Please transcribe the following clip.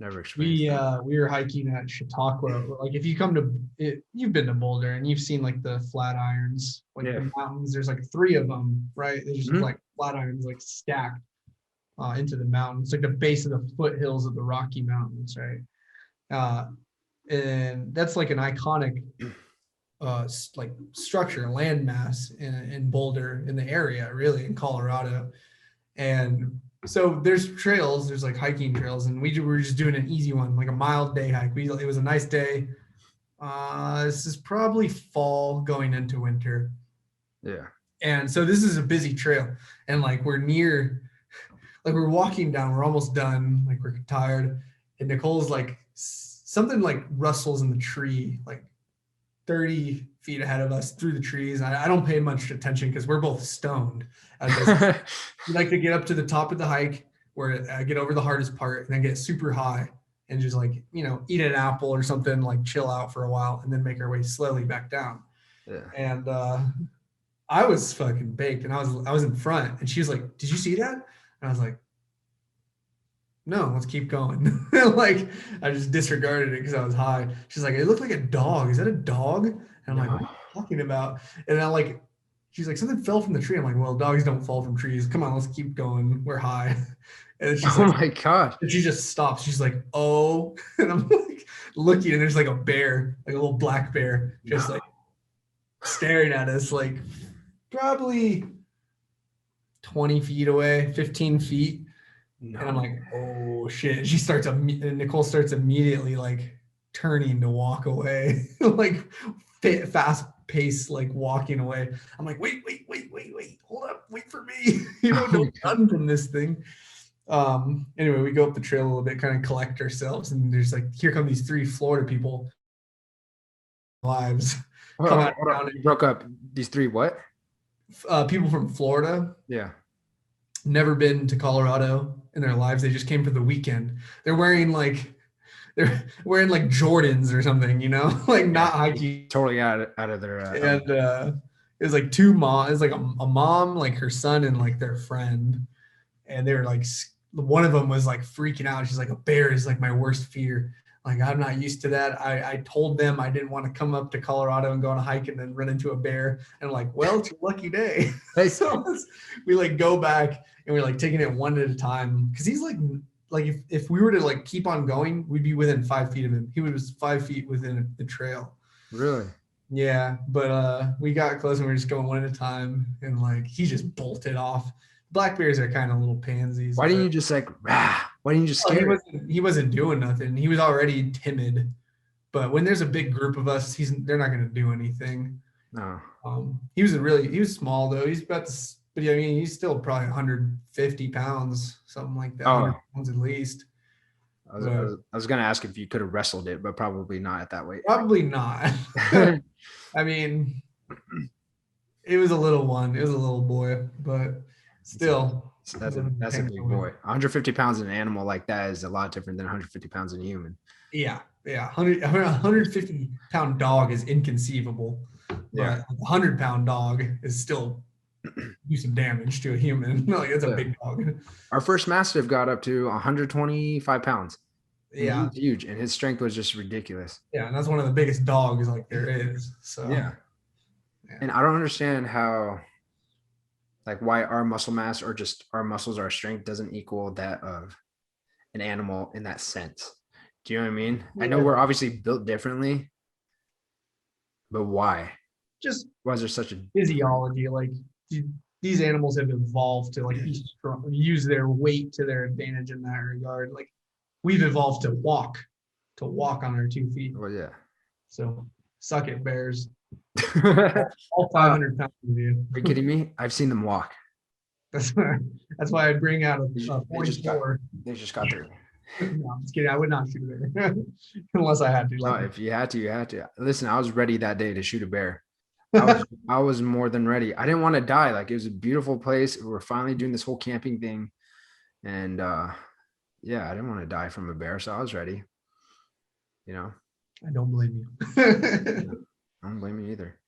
Never experienced that. We were hiking at Chautauqua. Like if you come to it, you've been to Boulder and you've seen like the flat irons, like Yeah. the mountains. There's like three of them, right? There's just Mhm. like flat irons like stacked into the mountains, like the base of the foothills of the Rocky Mountains, right? Uh, and that's like an iconic like structure, landmass in Boulder, in the area, really in Colorado. And so there's trails, there's like hiking trails, and we were just doing an easy one, like a mild day hike. It was a nice day. This is probably fall going into winter, Yeah. and so this is a busy trail, and like like we're walking down, we're almost done, like we're tired, and Nicole's like something like rustles in the tree, like 30 feet ahead of us through the trees. I don't pay much attention because we're both stoned at this. We like to get up to the top of the hike where I get over the hardest part and then get super high and just like, eat an apple or something, like chill out for a while and then make our way slowly back down. Yeah. And I was fucking baked and I was in front and she was like, "Did you see that?" And I was like, "No, let's keep going." Like I just disregarded it because I was high. She's like, "It looked like a dog. Is that a dog?" And I'm like, "What are No. you talking about?" And I like, she's like, "Something fell from the tree." I'm like, "Well, dogs don't fall from trees. Come on, let's keep going. We're high." And then she's Oh like, my gosh. and she just stops. She's like, "Oh," and I'm like looking, and there's like a bear, like a little black bear, just No. like staring at us, like probably 20 feet away, 15 feet. And I'm No. like, "Oh shit." And and Nicole starts immediately like turning to walk away, like fast pace, like walking away. I'm like, "Wait, wait, wait, wait, wait, hold up, wait for me." Oh my Don't God. run from this thing. Anyway, we go up the trail a little bit, kind of collect ourselves, and there's like, here come these three Florida people, lives, come out Hold of up. town. You broke up these three what? People from Florida, Yeah. never been to Colorado in their lives. They just came for the weekend. They're wearing like they're wearing like Jordans or something, like Yeah. not hiking. Totally out of their And it was like two mom, it was like a mom, like her son and like their friend. And they were like, one of them was like freaking out. She's like, "A bear is like my worst fear. Like, I'm not used to that. I told them I didn't want to come up to Colorado and go on a hike and then run into a bear." And I'm like, "Well, it's your lucky day." Hey, So we like go back and we're like taking it one at a time. Cause he's like if we were to like keep on going, we'd be within 5 feet of him. He was 5 feet within the trail. really? Yeah, but we got close and we are just going one at a time, and like he just bolted off. Black bears are kind of little pansies, Why didn't but you just like, rah? Why didn't you just well, scare it? he wasn't doing nothing. He was already timid. But when there's a big group of us, they're not going to do anything. No. He was small though. He's about to, but I mean, he's still probably 150 pounds, something like that, 100 Oh, pounds at least. I was, I But was, I was gonna ask if you could have wrestled it, but probably not at that weight. probably not. I mean, it was a little one. It was a little boy, but It's a, still, that's a big boy. 150 pounds in an animal like that is a lot different than 150 pounds in a human. yeah, yeah. 150-pound dog is inconceivable, Yeah. but a 100-pound dog is still do some damage to a human. Like it's a Yeah. big dog. Our first mastiff got up to 125 pounds. I mean, Yeah, he's huge, and his strength was just ridiculous. yeah, and that's one of the biggest dogs like there is. So Yeah. yeah, And I don't understand how, like, why our muscle mass or just our muscles, our strength doesn't equal that of an animal in that sense. Do you know what I mean? I know yeah. we're obviously built differently, but why? Just Why is there such a difference? physiology. Like these animals have evolved to like be strong, use their weight to their advantage in that regard. Like we've evolved to walk on our 2 feet. Well, yeah. So suck it, bears. uh, All are 500 pounds of you. you kidding me? I've seen them walk. That's why, that's why I bring out a They just got 44. they just got there. No, I'm just kidding. I would not shoot there unless I had to. No, Like, if you had to, you had to. Listen, I was ready that day to shoot a bear. I was more than ready. I didn't want to die. Like it was a beautiful place. We were finally doing this whole camping thing. And yeah, I didn't want to die from a bear, so I was ready. You know, I don't blame I you. don't blame you either.